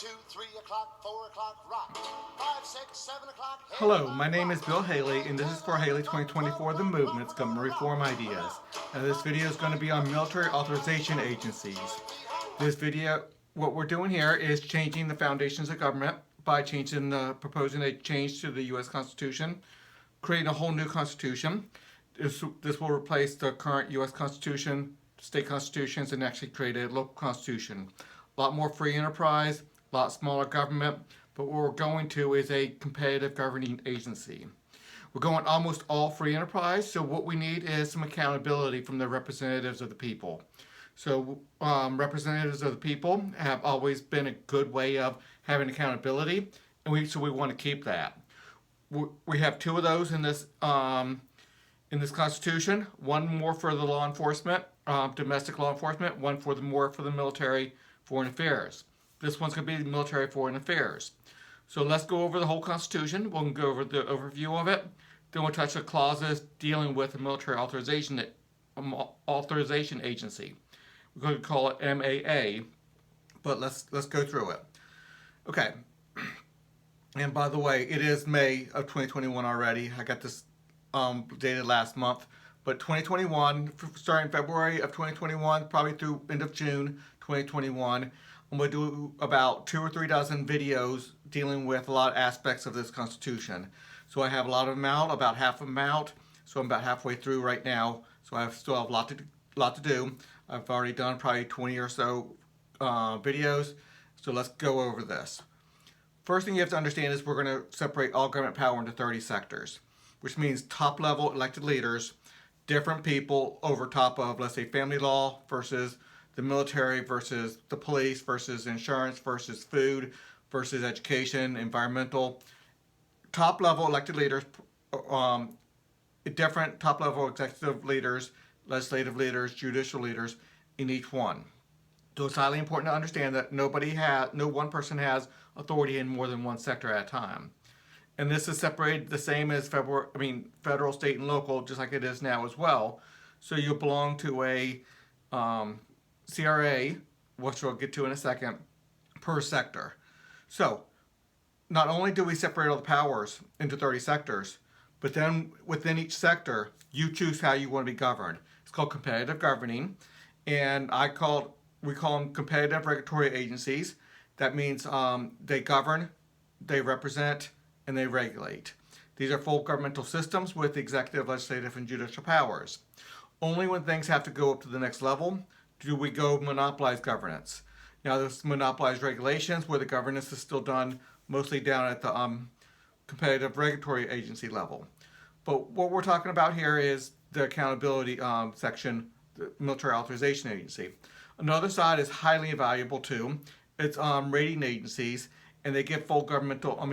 2, 3 o'clock, 4 o'clock, rock. 5, 6, 7 o'clock. Hello, my name is Bill Haley, and this is for Haley 2024, The Movement's Government Reform Ideas. Now this video is going to be on military authorization agencies. This video, what we're doing here is changing the foundations of government by proposing a change to the U.S. Constitution, creating a whole new Constitution. This will replace the current U.S. Constitution, state constitutions, and actually create a local constitution. A lot more free enterprise, a lot smaller government, but what we're going to is a competitive governing agency. We're going almost all free enterprise, so what we need is some accountability from the representatives of the people. So representatives of the people have always been a good way of having accountability, and so we want to keep that. We have two of those in this Constitution. One more for the law enforcement, domestic law enforcement. One more for the military foreign affairs. This one's going to be the military foreign affairs. So let's go over the whole Constitution. We'll go over the overview of it. Then we'll touch the clauses dealing with the military authorization agency. We're going to call it MAA, but let's go through it. Okay. And by the way, it is May of 2021 already. I got this dated last month. But 2021, starting February of 2021, probably through end of June 2021, I'm going to do about 2 or 3 dozen videos dealing with a lot of aspects of this Constitution. So I have a lot of them out, about half of them out. So I'm about halfway through right now. So I still have a lot to do. I've already done probably 20 or so videos. So let's go over this. First thing you have to understand is we're going to separate all government power into 30 sectors, which means top-level elected leaders, different people over top of, let's say, family law versus the military versus the police versus insurance versus food versus education, environmental. Top-level elected leaders, different top-level executive leaders, legislative leaders, judicial leaders in each one. So it's highly important to understand that no one person has authority in more than one sector at a time. And this is separated the same as federal, state, and local, just like it is now as well. So you belong to a CRA, which we'll get to in a second, per sector. So not only do we separate all the powers into 30 sectors, but then within each sector, you choose how you want to be governed. It's called competitive governing, and we call them competitive regulatory agencies. That means they govern, they represent, and they regulate. These are full governmental systems with executive, legislative, and judicial powers. Only when things have to go up to the next level do we go monopolize governance. Now there's monopolized regulations where the governance is still done mostly down at the competitive regulatory agency level. But what we're talking about here is the accountability section, the military authorization agency. Another side is highly valuable too. It's rating agencies, and they give full governmental,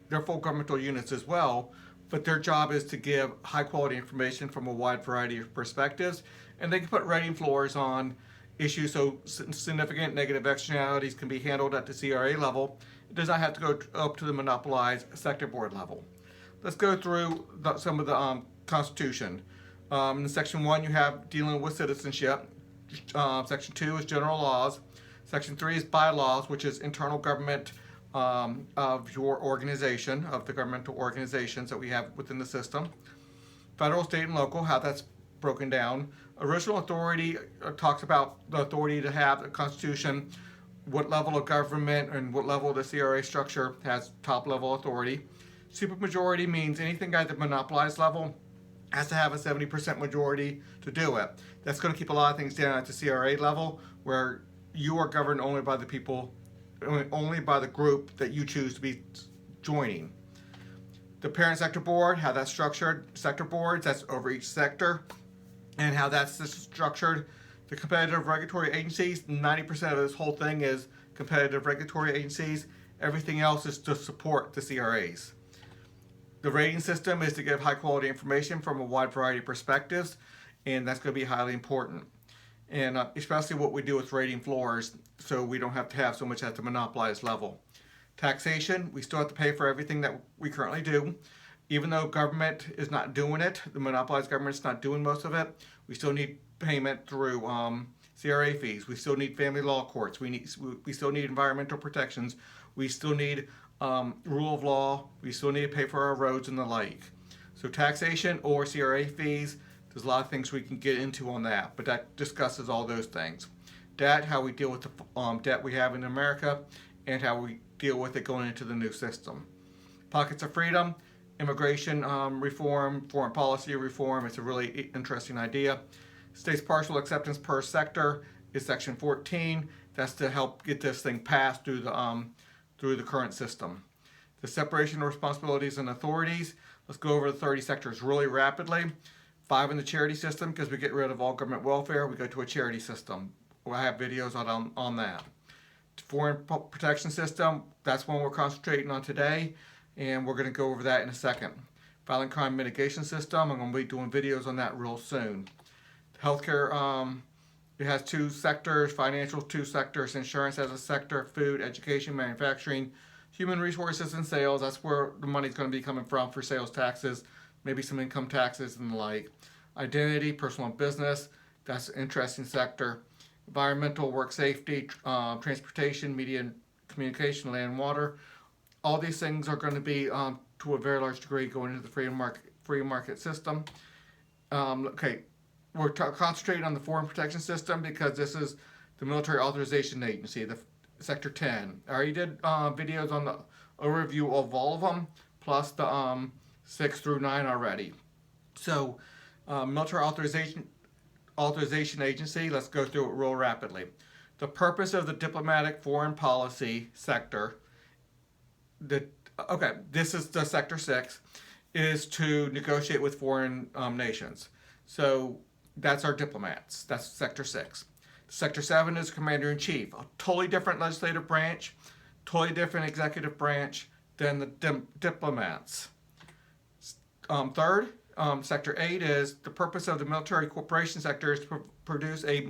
they're full governmental units as well, but their job is to give high quality information from a wide variety of perspectives, and they can put rating floors on issues so significant negative externalities can be handled at the CRA level. It does not have to go up to the monopolized sector board level. Let's go through some of the Constitution. In Section 1 you have dealing with citizenship. Section 2 is general laws. Section 3 is bylaws, which is internal government of your organization, of the governmental organizations that we have within the system. Federal, state, and local, how that's broken down. Original authority talks about the authority to have a constitution, what level of government and what level of the CRA structure has top-level authority. Supermajority means anything at the monopolized level has to have a 70% majority to do it. That's going to keep a lot of things down at the CRA level, where you are governed only by the people, only by the group that you choose to be joining. The parent sector board, how that's structured, sector boards, that's over each sector, and how that's structured. The competitive regulatory agencies, 90% of this whole thing is competitive regulatory agencies. Everything else is to support the CRAs. The rating system is to give high quality information from a wide variety of perspectives, and that's going to be highly important. And especially what we do with rating floors, so we don't have to have so much at the monopolized level. Taxation, we still have to pay for everything that we currently do. Even though government is not doing it, the monopolized government's not doing most of it, we still need payment through CRA fees. We still need family law courts. We still need environmental protections. We still need rule of law. We still need to pay for our roads and the like. So taxation or CRA fees, there's a lot of things we can get into on that, but that discusses all those things. Debt, how we deal with the debt we have in America, and how we deal with it going into the new system. Pockets of freedom, immigration reform, foreign policy reform. It's a really interesting idea. States partial acceptance per sector is section 14. That's to help get this thing passed through the current system. The separation of responsibilities and authorities. Let's go over the 30 sectors really rapidly. 5 in the charity system, because we get rid of all government welfare. We go to a charity system. I have videos on that. Foreign protection system, that's one we're concentrating on today, and we're going to go over that in a second. Violent crime mitigation system, I'm going to be doing videos on that real soon. Healthcare, it has 2 sectors, financial 2 sectors, insurance has a sector, food, education, manufacturing, human resources, and sales. That's where the money's going to be coming from for sales taxes, maybe some income taxes and the like. Identity, personal and business, that's an interesting sector. Environmental, work safety, transportation, media and communication, land and water. All these things are going to be, to a very large degree, going into the free market system. Okay, we're concentrating on the foreign protection system because this is the military authorization agency, the Sector 10. I already did videos on the overview of all of them, plus the 6 through 9 already. So, military authorization agency, let's go through it real rapidly. The purpose of the diplomatic foreign policy sector, this is the Sector 6, is to negotiate with foreign nations. So that's our diplomats. That's Sector 6. Sector 7 is Commander-in-Chief, a totally different legislative branch, totally different executive branch than the diplomats. Third, Sector 8 is the purpose of the military corporation sector is to produce a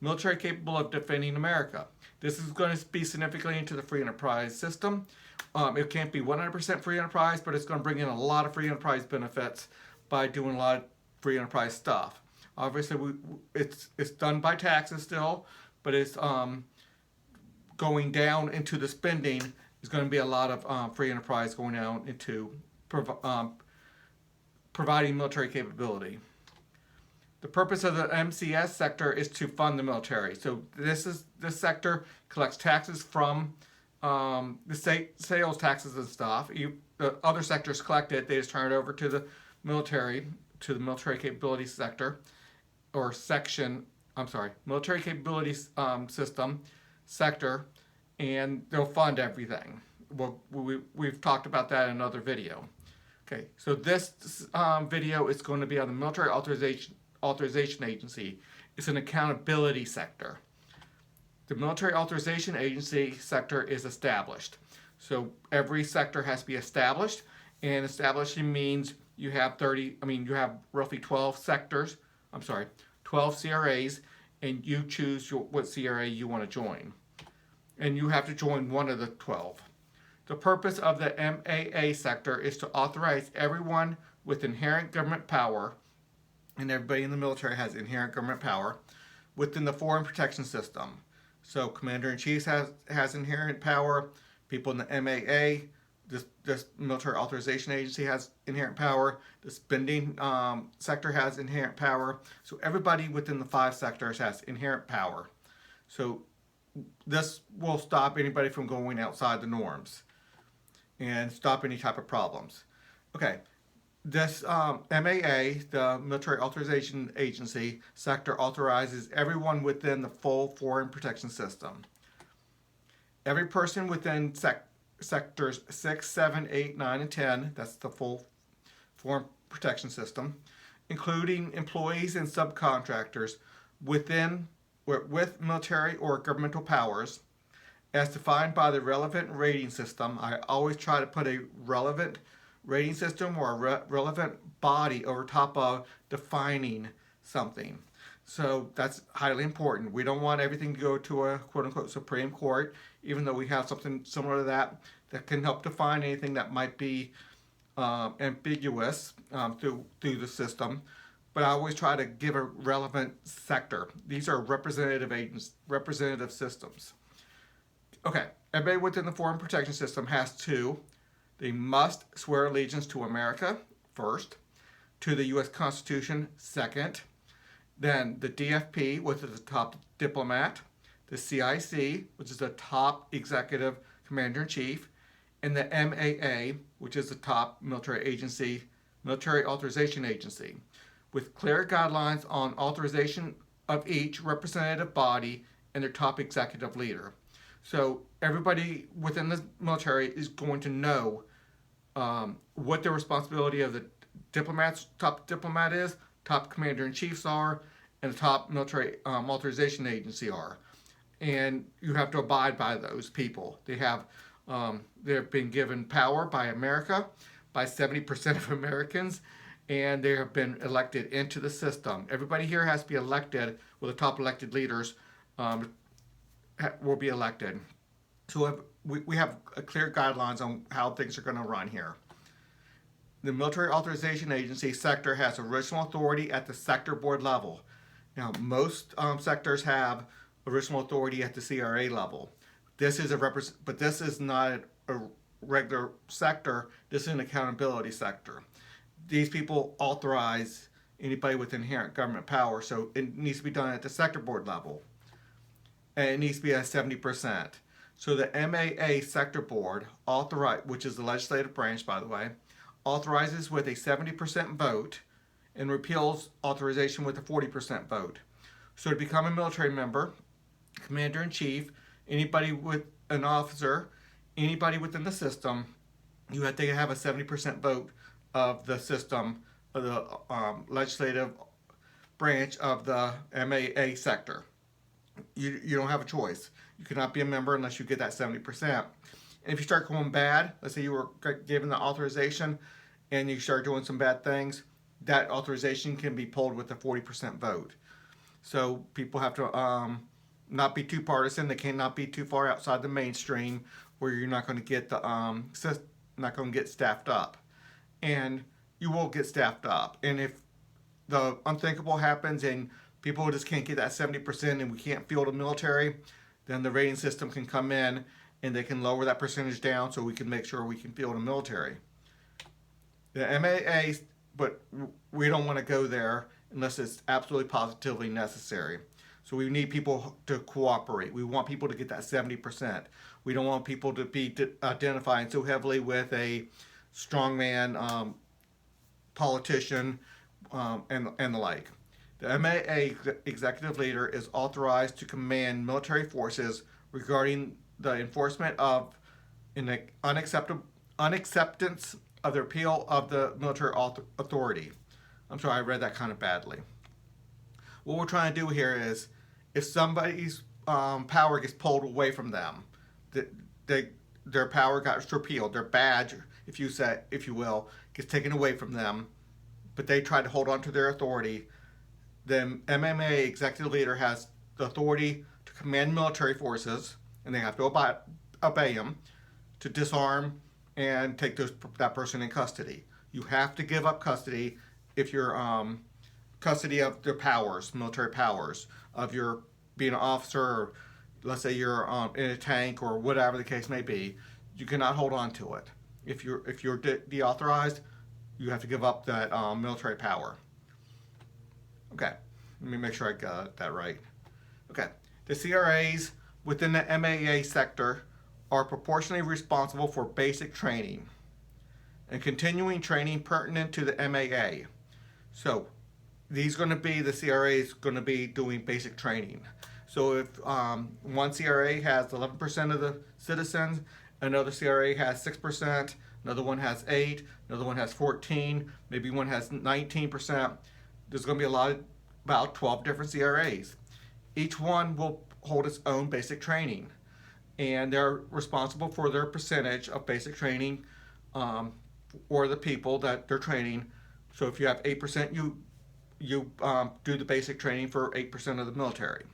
military capable of defending America. This is going to be significantly into the free enterprise system. It can't be 100% free enterprise, but it's going to bring in a lot of free enterprise benefits by doing a lot of free enterprise stuff. Obviously, it's done by taxes still, but it's going down into the spending. There's going to be a lot of free enterprise going down into providing military capability. The purpose of the MCS sector is to fund the military. So this sector collects taxes from the state sales taxes and stuff. The other sectors collect it. They just turn it over to the military capability sector, or section. Military capabilities system sector, and they'll fund everything. We've talked about that in another video. Okay, so this video is going to be on the military authorization agency. It's an accountability sector. The military authorization agency sector is established. So every sector has to be established, and establishing means you have roughly 12 sectors, 12 CRAs, and you choose what CRA you want to join. And you have to join one of the 12. The purpose of the MAA sector is to authorize everyone with inherent government power, and everybody in the military has inherent government power, within the foreign protection system. So Commander-in-Chief has inherent power, people in the MAA, this military authorization agency has inherent power, the spending sector has inherent power, so everybody within the 5 sectors has inherent power. So this will stop anybody from going outside the norms and stop any type of problems. Okay, this MAA, the Military Authorization Agency sector, authorizes everyone within the full foreign protection system. Every person within sectors 6, 7, 8, 9, and 10, that's the full foreign protection system, including employees and subcontractors with military or governmental powers, as defined by the relevant rating system. I always try to put a relevant rating system or a relevant body over top of defining something. So that's highly important. We don't want everything to go to a quote-unquote Supreme Court, even though we have something similar to that can help define anything that might be ambiguous through the system. but I always try to give a relevant sector. These are representative systems. Okay, everybody within the foreign protection system has to, they must swear allegiance to America first, to the U.S. Constitution second, then the DFP, which is the top diplomat, the CIC, which is the top executive commander-in-chief, and the MAA, which is the top military agency, military authorization agency, with clear guidelines on authorization of each representative body and their top executive leader. So everybody within the military is going to know what the responsibility of the top diplomat is, top commander-in-chiefs are, and the top military authorization agency are. And you have to abide by those people. They've been given power by America, by 70% of Americans, and they have been elected into the system. Everybody here has to be elected, well, the top elected leaders will be elected. So we have clear guidelines on how things are going to run here. The Military Authorization Agency sector has original authority at the sector board level. Now, most sectors have original authority at the CRA level. This is but this is not a regular sector. This is an accountability sector. These people authorize anybody with inherent government power, so it needs to be done at the sector board level. And it needs to be at 70%. So the MAA Sector Board, which is the legislative branch, by the way, authorizes with a 70% vote and repeals authorization with a 40% vote. So to become a military member, commander-in-chief, anybody with an officer, anybody within the system, you have to have a 70% vote of the system, of the legislative branch of the MAA sector. You don't have a choice. You cannot be a member unless you get that 70%. And if you start going bad, let's say you were given the authorization and you start doing some bad things, that authorization can be pulled with a 40% vote. So people have to not be too partisan. They cannot be too far outside the mainstream where you're not going to get not going to get staffed up. And you will get staffed up. And if the unthinkable happens and people just can't get that 70% and we can't field a military, then the rating system can come in and they can lower that percentage down so we can make sure we can field a military. The MAA, but we don't want to go there unless it's absolutely positively necessary. So we need people to cooperate. We want people to get that 70%. We don't want people to be identifying so heavily with a strongman politician and the like. The MAA executive leader is authorized to command military forces regarding the enforcement of an unacceptance of the repeal of the military authority. I'm sorry, I read that kind of badly. What we're trying to do here is, if somebody's power gets pulled away from them, their power got repealed, their badge, if you will, gets taken away from them, but they try to hold on to their authority, then MMA executive leader has the authority to command military forces, and they have to obey them, to disarm and take that person in custody. You have to give up custody if you're custody of their powers, military powers, of your being an officer, or let's say you're in a tank or whatever the case may be. You cannot hold on to it. If you're deauthorized, you have to give up that military power. Okay, let me make sure I got that right. Okay, the CRAs within the MAA sector are proportionally responsible for basic training and continuing training pertinent to the MAA. So these going to be, the CRAs going to be doing basic training. So if one CRA has 11% of the citizens, another CRA has 6%, another one has 8%, another one has 14%, maybe one has 19%. There's going to be about 12 different CRAs. Each one will hold its own basic training, and they're responsible for their percentage of basic training or the people that they're training. So if you have 8%, you do the basic training for 8% of the military.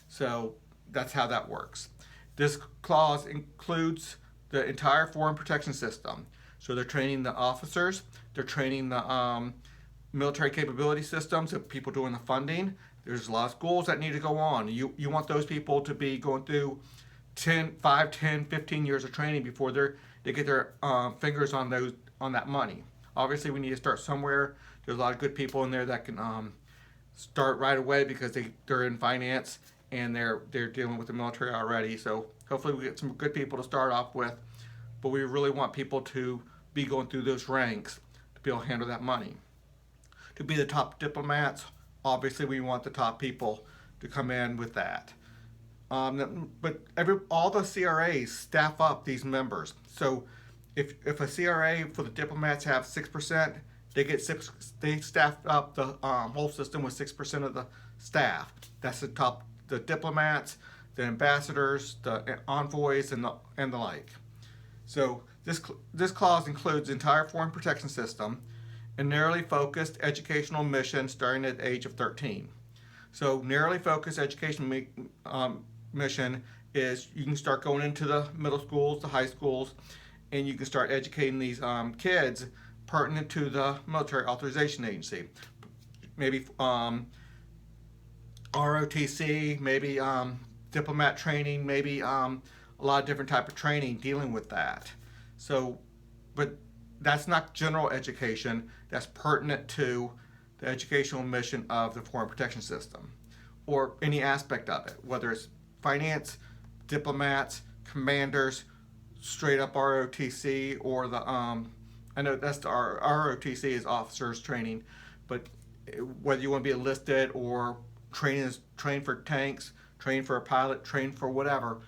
So that's how that works. This clause includes the entire foreign protection system. So they're training the officers, they're training the military capability systems of people doing the funding. There's a lot of schools that need to go on. You want those people to be going through 5, 10, 15 years of training before they get their fingers on that money. Obviously, we need to start somewhere. There's a lot of good people in there that can start right away because they're in finance and they're dealing with the military already. So hopefully we get some good people to start off with. But we really want people to be going through those ranks to be able to handle that money. To be the top diplomats, obviously we want the top people to come in with that. But all the CRAs staff up these members. So if a CRA for the diplomats have 6%, they staff up the whole system with 6% of the staff. That's the diplomats, the ambassadors, the envoys, and the like. So this clause includes the entire foreign protection system, a narrowly focused educational mission starting at the age of 13. So narrowly focused education mission is you can start going into the middle schools, the high schools, and you can start educating these kids pertinent to the military authorization agency. Maybe ROTC, maybe diplomat training, maybe a lot of different type of training dealing with that. So, but that's not general education. That's pertinent to the educational mission of the foreign protection system, or any aspect of it, whether it's finance, diplomats, commanders, straight up ROTC, or the I know that's the ROTC is officers training, but whether you want to be enlisted or train for tanks, train for a pilot, train for whatever,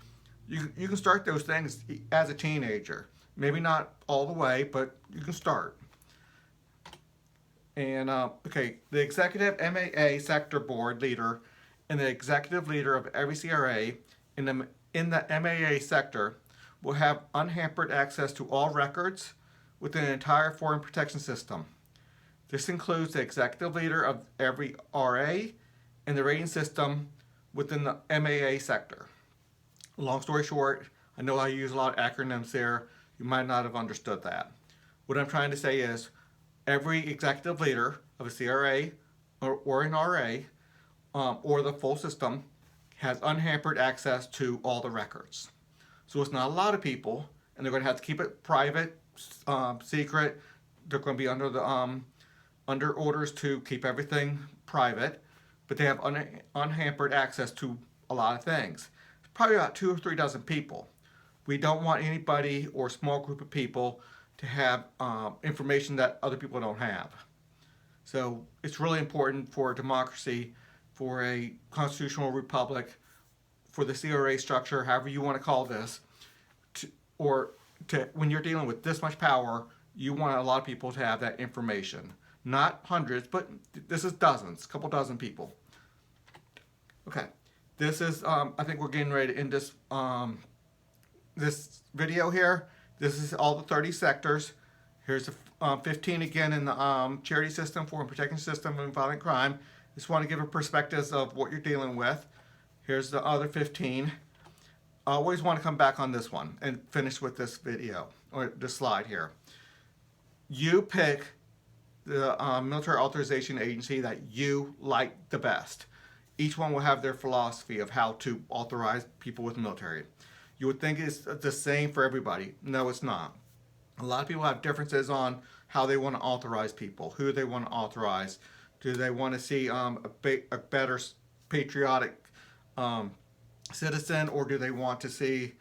you can start those things as a teenager. Maybe not all the way, but you can start. And okay, the executive MAA Sector board leader and the executive leader of every CRA in the MAA Sector will have unhampered access to all records within the entire foreign protection system. This includes the executive leader of every RA and the rating system within the MAA Sector. Long story short, I know I use a lot of acronyms there. You might not have understood that. What I'm trying to say is every executive leader of a CRA or an RA or the full system has unhampered access to all the records. So it's not a lot of people, and they're going to have to keep it private, secret. They're going to be under orders to keep everything private, but they have unhampered access to a lot of things. It's probably about 2 or 3 dozen people. We don't want anybody or a small group of people to have information that other people don't have. So it's really important for a democracy, for a constitutional republic, for the CRA structure, however you want to call this, when you're dealing with this much power, you want a lot of people to have that information. Not hundreds, but this is dozens, a couple dozen people. Okay, this is, I think we're getting ready to end this video here. This is all the 30 sectors. Here's the 15 again in the charity system, foreign protection system, and violent crime. Just want to give a perspective of what you're dealing with. Here's the other 15. I always want to come back on this one and finish with this video, or this slide here. You pick the military authorization agency that you like the best. Each one will have their philosophy of how to authorize people with military. You would think it's the same for everybody. No, it's not. A lot of people have differences on how they want to authorize people, who they want to authorize. Do they want to see a better patriotic citizen, or do they want to see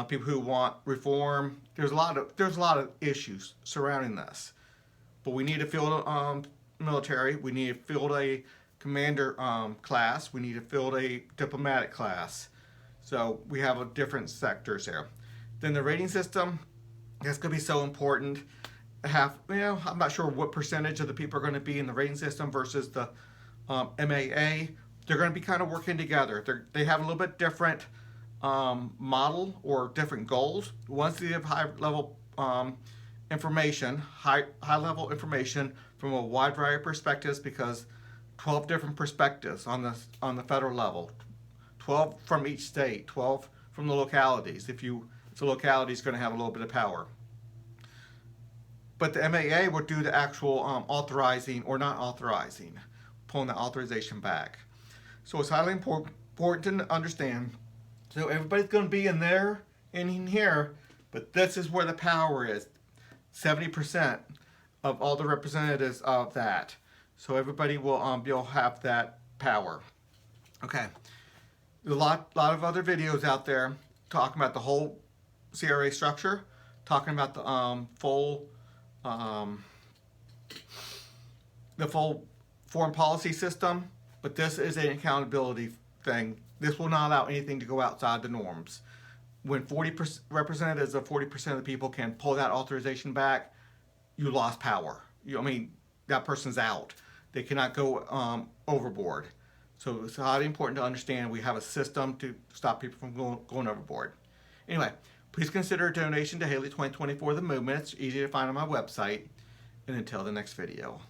people who want reform? There's a lot of issues surrounding this, but we need to field military. We need to field a commander class. We need to field a diplomatic class. So we have different sectors there. Then the rating system, that's going to be so important. I'm not sure what percentage of the people are going to be in the rating system versus the MAA. They're going to be kind of working together. They have a little bit different model or different goals. Once they have high-level information, high-level information from a wide variety of perspectives, because 12 different perspectives on the federal level, 12 from each state, 12 from the localities. If the locality is going to have a little bit of power. but the MAA will do the actual authorizing or not authorizing, pulling the authorization back. So it's highly important to understand. So everybody's going to be in there and in here, but this is where the power is. 70% of all the representatives of that. So everybody will you'll have that power. Okay. There's a lot of other videos out there talking about the whole CRA structure, talking about the full foreign policy system, but this is an accountability thing. This will not allow anything to go outside the norms. When 40% representatives of 40% of the people can pull that authorization back, you lost power. That person's out. They cannot go overboard. So it's highly important to understand we have a system to stop people from going overboard. Anyway, please consider a donation to Haley 2024 The Movement. It's easy to find on my website. And until the next video.